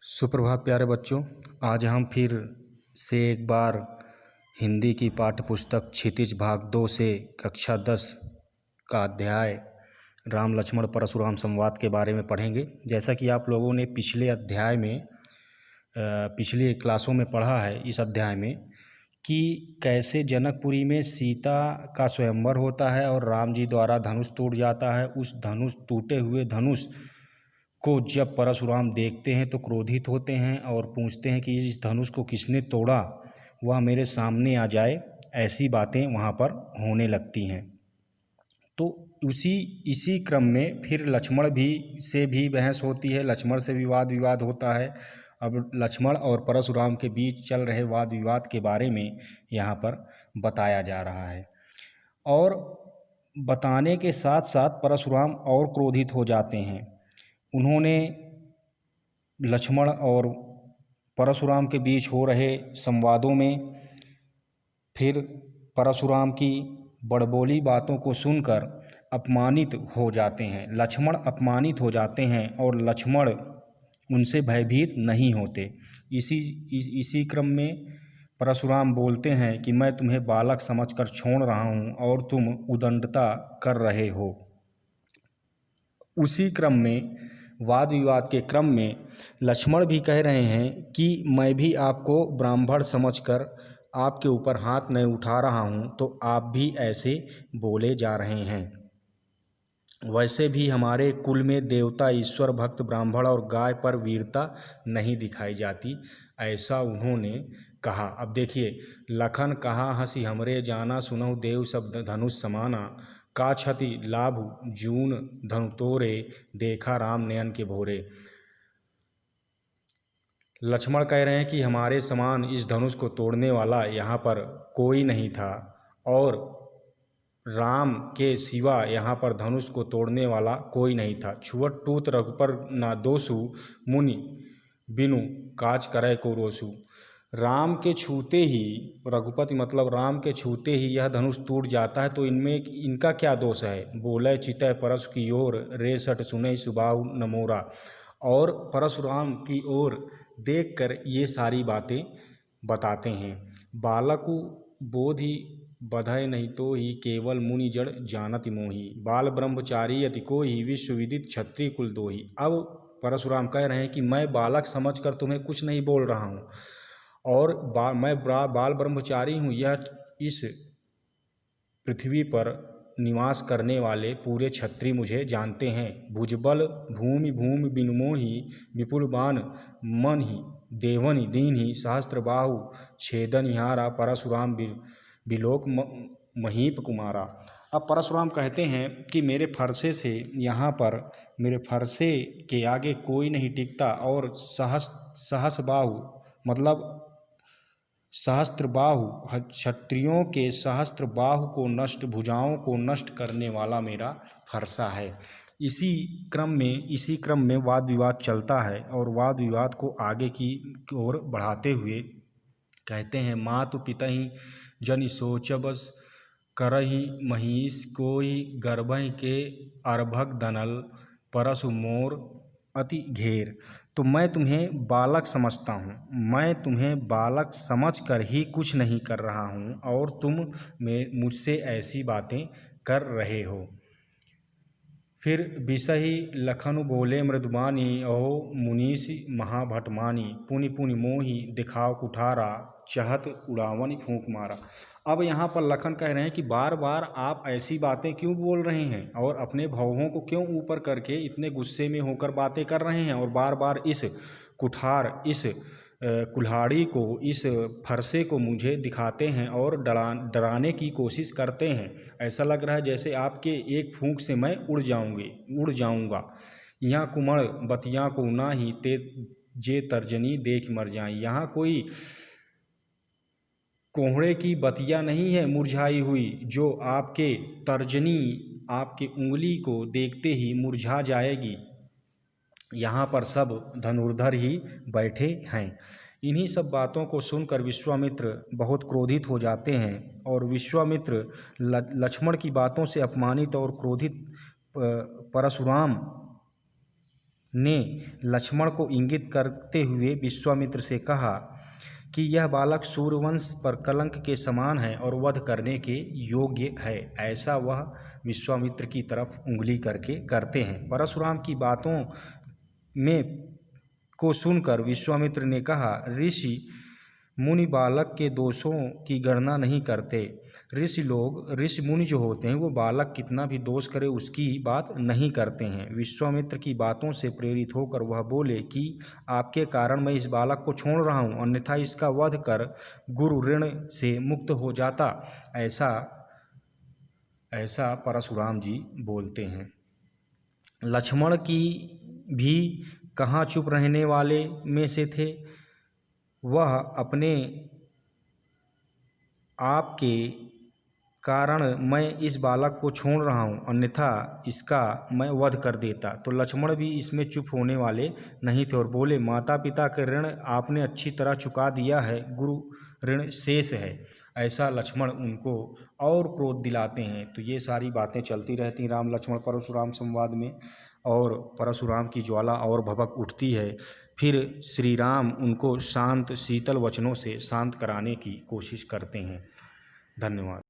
सुप्रभात प्यारे बच्चों। आज हम फिर से एक बार हिंदी की पाठ्य पुस्तक क्षितिज भाग 2 से कक्षा 10 का अध्याय राम लक्ष्मण परशुराम संवाद के बारे में पढ़ेंगे। जैसा कि आप लोगों ने पिछले अध्याय में पिछले क्लासों में पढ़ा है इस अध्याय में कि कैसे जनकपुरी में सीता का स्वयंवर होता है और राम जी द्वारा धनुष टूट जाता है। उस टूटे हुए धनुष को जब परशुराम देखते हैं तो क्रोधित होते हैं और पूछते हैं कि इस धनुष को किसने तोड़ा, वह मेरे सामने आ जाए। ऐसी बातें वहाँ पर होने लगती हैं। तो इसी क्रम में फिर लक्ष्मण से भी बहस होती है, लक्ष्मण से भी वाद विवाद होता है। अब लक्ष्मण और परशुराम के बीच चल रहे वाद विवाद के बारे में यहाँ पर बताया जा रहा है और बताने के साथ साथ परशुराम और क्रोधित हो जाते हैं। उन्होंने लक्ष्मण और परशुराम के बीच हो रहे संवादों में फिर परशुराम की बड़बोली बातों को सुनकर अपमानित हो जाते हैं। लक्ष्मण अपमानित हो जाते हैं और लक्ष्मण उनसे भयभीत नहीं होते। इसी क्रम में परशुराम बोलते हैं कि मैं तुम्हें बालक समझकर छोड़ रहा हूँ और तुम उदंडता कर रहे हो। उसी क्रम में वाद विवाद के क्रम में लक्ष्मण भी कह रहे हैं कि मैं भी आपको ब्राह्मण समझकर आपके ऊपर हाथ नहीं उठा रहा हूँ, तो आप भी ऐसे बोले जा रहे हैं। वैसे भी हमारे कुल में देवता, ईश्वर, भक्त, ब्राह्मण और गाय पर वीरता नहीं दिखाई जाती, ऐसा उन्होंने कहा। अब देखिए, लखन कहा हंसी हमरे जाना, सुनहु देव शब्द धनुष समाना, का क्षति लाभ जून धनु तोरे, देखा राम नयन के भोरे। लक्ष्मण कह रहे हैं कि हमारे समान इस धनुष को तोड़ने वाला यहाँ पर कोई नहीं था और राम के सिवा यहाँ पर धनुष को तोड़ने वाला कोई नहीं था। छुअट टूत रघुपर ना दोषु, मुनि बिनु काज करे को रोसु। राम के छूते ही, रघुपति मतलब राम के छूते ही यह धनुष टूट जाता है, तो इनका क्या दोष है। बोले चितय परशु की ओर, रेसठ सुने सुबाहु नमोरा। और परशुराम की ओर देखकर ये सारी बातें बताते हैं। बालकु बोधि बधय नहीं तो ही, केवल मुनि जड़ जानति मोही। बाल ब्रह्मचारी अति कोहि, विश्व विदित क्षत्रिय कुल दोही। अब परशुराम कह रहे हैं कि मैं बालक समझकर तुम्हें कुछ नहीं बोल रहा हूँ और मैं बाल ब्रह्मचारी हूँ। यह इस पृथ्वी पर निवास करने वाले पूरे क्षत्रिय मुझे जानते हैं। भुजबल भूमि भूमि बिनुमोही, विपुल बाण मन ही देवनि दीन सहस्त्र बाहु, छेदन हारा परशुराम बिलोक महीप कुमारा। अब परशुराम कहते हैं कि मेरे फरसे से यहाँ पर, मेरे फरसे के आगे कोई नहीं टिकता और सहस बाहु मतलब सहस्त्र बाहु, क्षत्रियों के सहस्त्र बाहु को नष्ट, भुजाओं को नष्ट करने वाला मेरा फरसा है। इसी क्रम में वाद विवाद चलता है और वाद विवाद को आगे की ओर बढ़ाते हुए कहते हैं, मातु पितहि जन सोच बस, करहि महिष कोई गर्भहि के, अर्भक दनल परशु मोर अति घेर। तो मैं तुम्हें बालक समझता हूँ, मैं तुम्हें बालक समझकर ही कुछ नहीं कर रहा हूँ और तुम मुझसे ऐसी बातें कर रहे हो। फिर बिसही लखनु बोले मृदुबानी, अहो मुनीषि महाभटमानी, पुनि पुनि मोही दिखाओ कुठारा, चहत उड़ावन फूंक मारा। अब यहाँ पर लखन कह रहे हैं कि बार बार आप ऐसी बातें क्यों बोल रहे हैं और अपने भावों को क्यों ऊपर करके इतने गुस्से में होकर बातें कर रहे हैं और बार बार इस कुठार, इस कुल्हाड़ी को, इस फरसे को मुझे दिखाते हैं और डराने की कोशिश करते हैं। ऐसा लग रहा है जैसे आपके एक फूंक से मैं उड़ जाऊंगा। यहाँ कुमड़ बतिया को ना ही ते जे तर्जनी देख मर जाए। यहाँ कोई कोहड़े की बतिया नहीं है मुरझाई हुई, जो आपके तर्जनी, आपकी उंगली को देखते ही मुरझा जाएगी। यहाँ पर सब धनुर्धर ही बैठे हैं। इन्हीं सब बातों को सुनकर विश्वामित्र बहुत क्रोधित हो जाते हैं और विश्वामित्र लक्ष्मण की बातों से अपमानित और क्रोधित परशुराम ने लक्ष्मण को इंगित करते हुए विश्वामित्र से कहा कि यह बालक सूर्यवंश पर कलंक के समान है और वध करने के योग्य है। ऐसा वह विश्वामित्र की तरफ उंगली करके करते हैं। परशुराम की बातों में को सुनकर विश्वामित्र ने कहा, ऋषि मुनि बालक के दोषों की गणना नहीं करते। ऋषि मुनि जो होते हैं वो बालक कितना भी दोष करे उसकी बात नहीं करते हैं। विश्वामित्र की बातों से प्रेरित होकर वह बोले कि आपके कारण मैं इस बालक को छोड़ रहा हूँ, अन्यथा इसका वध कर गुरु ऋण से मुक्त हो जाता। ऐसा परशुराम जी बोलते हैं। लक्ष्मण की भी कहाँ चुप रहने वाले में से थे। वह अपने आप के कारण मैं इस बालक को छोड़ रहा हूँ, अन्यथा इसका मैं वध कर देता। तो लक्ष्मण भी इसमें चुप होने वाले नहीं थे और बोले, माता पिता के ऋण आपने अच्छी तरह चुका दिया है, गुरु ऋण शेष है। ऐसा लक्ष्मण उनको और क्रोध दिलाते हैं। तो ये सारी बातें चलती रहती राम लक्ष्मण परशुराम संवाद में, और परशुराम की ज्वाला और भभक उठती है। फिर श्री राम उनको शांत शीतल वचनों से शांत कराने की कोशिश करते हैं। धन्यवाद।